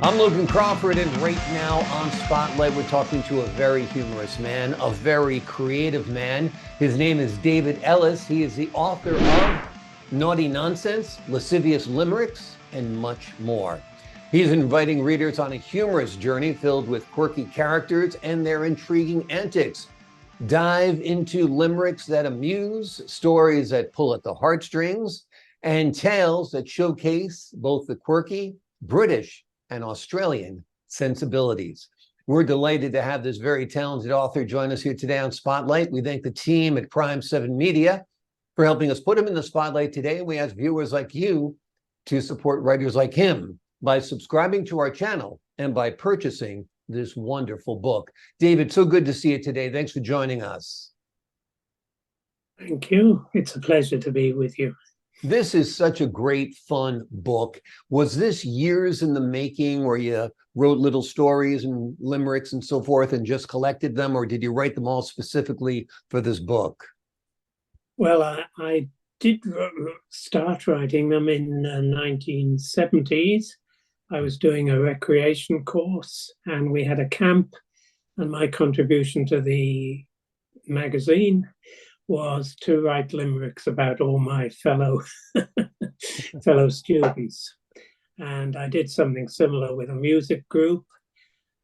I'm Logan Crawford, and right now on Spotlight, we're talking to a very humorous man, a very creative man. His name is David Ellis. He is the author of Naughty Nonsense, Lascivious Limericks, and much more. He's inviting readers on a humorous journey filled with quirky characters and their intriguing antics. Dive into limericks that amuse, stories that pull at the heartstrings, and tales that showcase both the quirky, British, and Australian sensibilities. We're delighted to have this very talented author join us here today on Spotlight. We thank the team at Crime 7 Media for helping us put him in the spotlight today. We ask viewers like you to support writers like him by subscribing to our channel and by purchasing this wonderful book. David, so good to see you today. Thanks for joining us. Thank you. It's a pleasure to be with you. This is such a great, fun book. Was this years in the making where you wrote little stories and limericks and so forth and just collected them, or did you write them all specifically for this book? Well, I did start writing them in the 1970s. I was doing a recreation course and we had a camp, and my contribution to the magazine was to write limericks about all my fellow students. And I did something similar with a music group.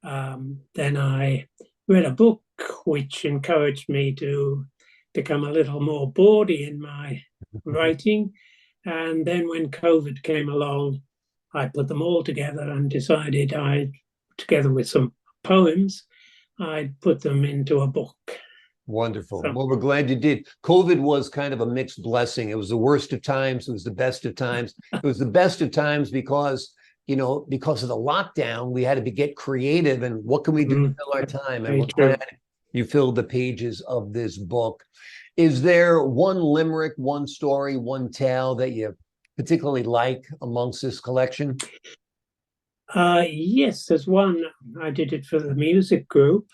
Then I read a book which encouraged me to become a little more bawdy in my writing. And then when COVID came along, I put them all together and decided together with some poems, I'd put them into a book. Wonderful. Well, we're glad you did. COVID was kind of a mixed blessing. It was the worst of times. It was the best of times. It was the best of times because, because of the lockdown, we had to get creative. And what can we do to fill our time? And we're glad you filled the pages of this book. Is there one limerick, one story, one tale that you particularly like amongst this collection? Yes, there's one. I did it for the music group.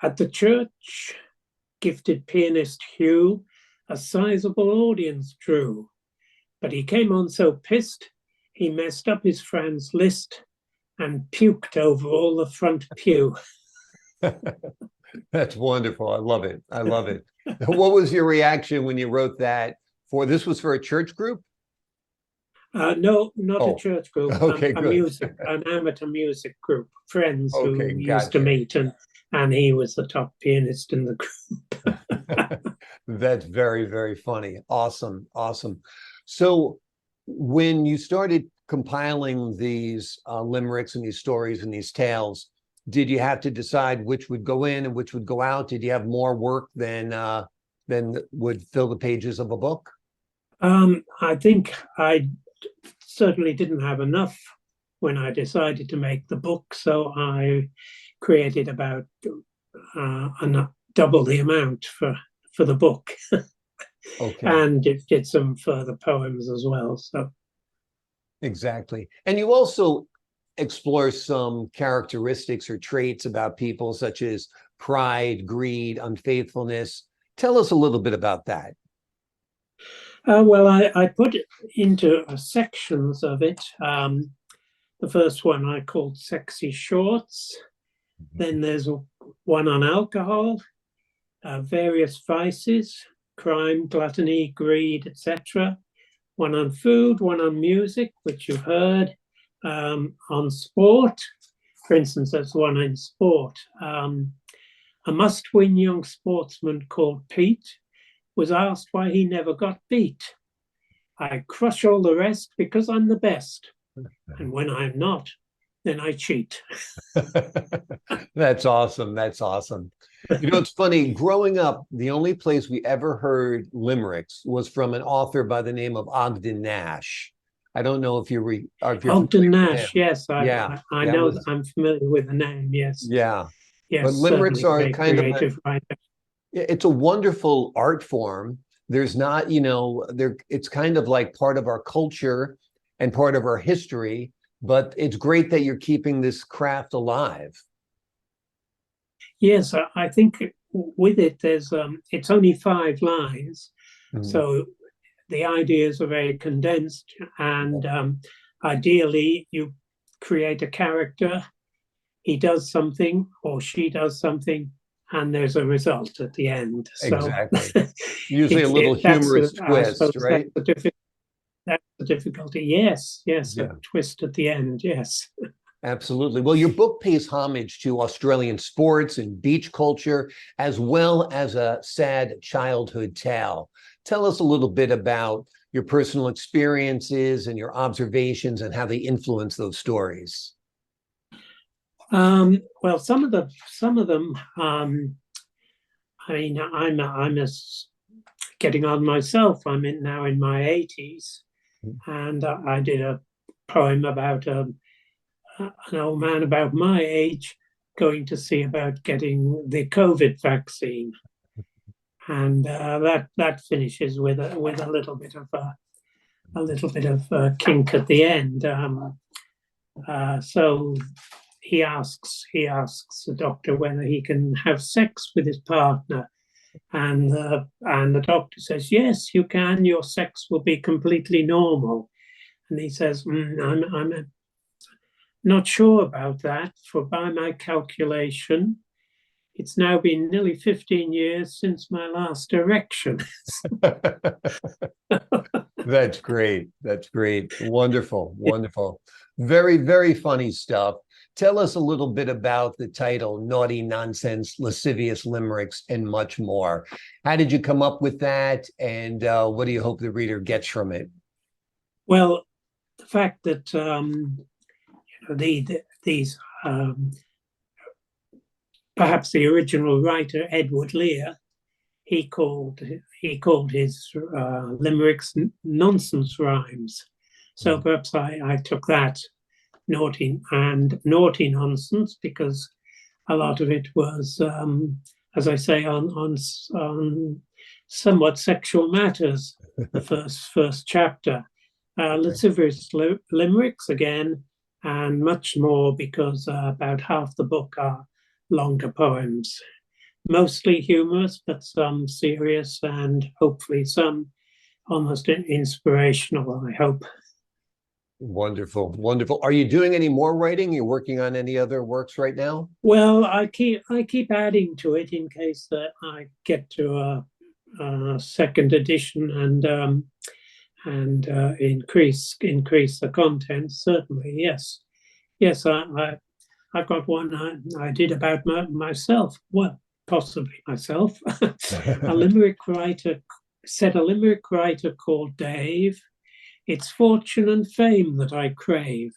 At the church, gifted pianist Hugh a sizable audience drew, but he came on so pissed, he messed up his friend's list and puked over all the front pew. That's wonderful. I love it. I love it. What was your reaction when you wrote that? This was for a church group? No, not a church group. Okay, an amateur music group, friends who used to meet, and he was the top pianist in the group. That's very, very funny. Awesome. Awesome. So when you started compiling these limericks and these stories and these tales, did you have to decide which would go in and which would go out? Did you have more work than would fill the pages of a book? I think I certainly didn't have enough when I decided to make the book, so I created about double the amount for the book. Okay. And it did some further poems as well. So exactly. And you also explore some characteristics or traits about people such as pride, greed, unfaithfulness. Tell us a little bit about that. Well, I put it into sections of it. The first one I called Sexy Shorts. Then there's one on alcohol, various vices, crime, gluttony, greed, etc. One on food, one on music, which you've heard, on sport. For instance, there's one in sport. A must-win young sportsman called Pete was asked why he never got beat. I crush all the rest because I'm the best. And when I'm not, then I cheat. That's awesome. That's awesome. It's funny, growing up, the only place we ever heard limericks was from an author by the name of Ogden Nash. I don't know if you're Ogden Nash, yes. I know that I'm familiar with the name, yes. Yeah. Yes, but limericks are kind of it's a wonderful art form. There's not, it's kind of like part of our culture and part of our history, but it's great that you're keeping this craft alive. Yes, I think with it, there's it's only 5 lines, so the ideas are very condensed, and ideally, you create a character, he does something or she does something, and there's a result at the end. So Exactly. Usually a little humorous I suppose twist, right? that's the difficulty. Yes, yes, a Yeah. twist at the end. Yes. Absolutely. Well, your book pays homage to Australian sports and beach culture, as well as a sad childhood tale. Tell us a little bit about your personal experiences and your observations and how they influence those stories. Well, some of them. I mean, getting on myself. I'm now in my 80s, and I did a poem about an old man about my age going to see about getting the COVID vaccine, and that finishes with a little bit of a kink at the end. So he asks the doctor whether he can have sex with his partner, and the doctor says, yes, you can. Your sex will be completely normal. And he says, I'm not sure about that. For by my calculation, it's now been nearly 15 years since my last erection. That's great. That's great. Wonderful. Wonderful. Very, very funny stuff. Tell us a little bit about the title, Naughty Nonsense, Lascivious Limericks, and much more. How did you come up with that? And what do you hope the reader gets from it? Well, the fact that these perhaps the original writer, Edward Lear, he called his limericks nonsense rhymes. So perhaps I took that naughty nonsense, because a lot of it was, as I say, on somewhat sexual matters. The first chapter, lascivious limericks again, and much more, because about half the book are longer poems, mostly humorous, but some serious, and hopefully some almost inspirational, I hope. Wonderful. Wonderful. Are you doing any more writing? You're working on any other works right now? Well, I keep adding to it in case that I get to a second edition and increase the content. Certainly, yes. I've got one I did about myself. Well, possibly myself. A limerick writer called Dave. It's fortune and fame that I crave.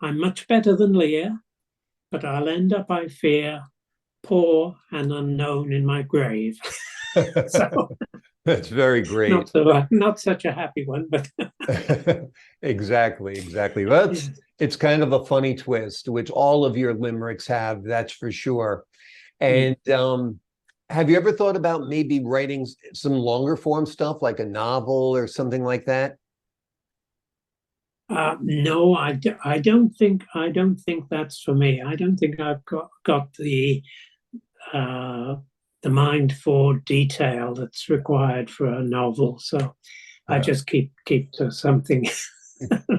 I'm much better than Lear, but I'll end up, I fear, poor and unknown in my grave. So that's very great. Not such a happy one, but exactly. Well, it's kind of a funny twist, which all of your limericks have, that's for sure. And have you ever thought about maybe writing some longer form stuff, like a novel or something like that? No, I don't think that's for me. I don't think I've got the mind for detail that's required for a novel. So I just keep to something.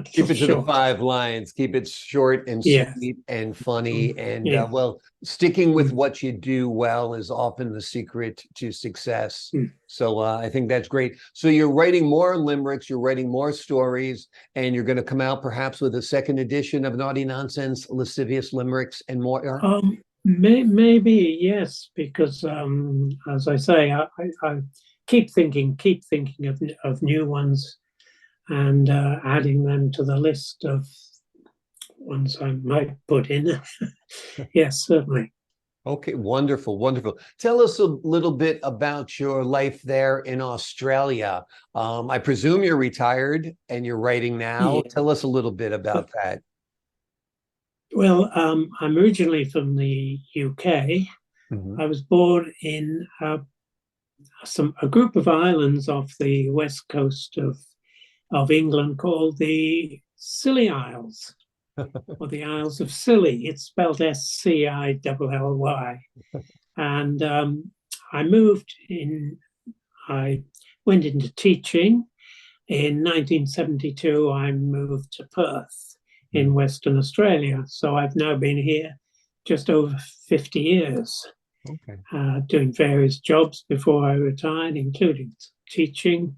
Keep it to the 5 lines, keep it short and sweet and funny. And well, sticking with what you do well is often the secret to success. So I think that's great. So you're writing more limericks, you're writing more stories, and you're going to come out perhaps with a second edition of Naughty Nonsense, Lascivious Limericks, and more? Maybe, yes, because as I say, I keep thinking of new ones, and adding them to the list of ones I might put in. Yes, certainly. Okay, wonderful. Tell us a little bit about your life there in Australia. I presume you're retired and you're writing now. Yeah. Tell us a little bit about that. Well, I'm originally from the UK. I was born in a group of islands off the west coast of England called the Scilly Isles, or the Isles of Scilly. It's spelled Scilly. And I went into teaching, In 1972, I moved to Perth in Western Australia. So I've now been here just over 50 years, Okay. doing various jobs before I retired, including teaching.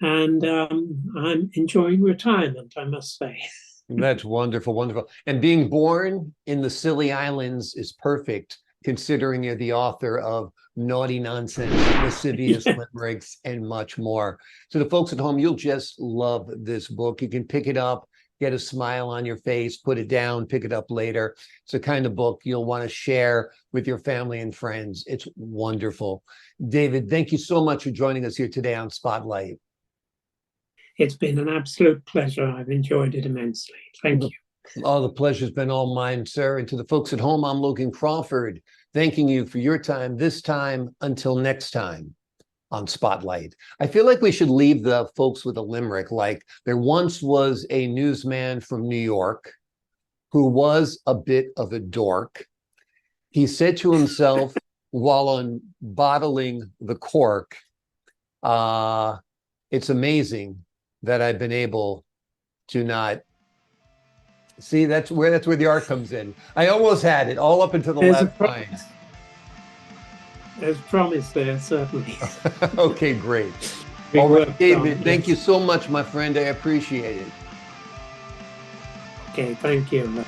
And I'm enjoying retirement, I must say. That's wonderful, wonderful. And being born in the Scilly Islands is perfect, considering you're the author of Naughty Nonsense, Lascivious Yeah. Limericks, and much more. So the folks at home, you'll just love this book. You can pick it up, get a smile on your face, put it down, pick it up later. It's the kind of book you'll want to share with your family and friends. It's wonderful. David, thank you so much for joining us here today on Spotlight. It's been an absolute pleasure. I've enjoyed it immensely. Thank you. Oh, the pleasure's been all mine, sir. And to the folks at home, I'm Logan Crawford, thanking you for your time this time. Until next time on Spotlight. I feel like we should leave the folks with a limerick. Like, there once was a newsman from New York who was a bit of a dork. He said to himself while unbottling the cork, it's amazing that I've been able to not see. That's where the art comes in. I almost had it all up until the There's a last line. There's promise there, certainly. Okay, great. Big All right, work David, done, thank yes. you so much, my friend. I appreciate it. Okay, thank you.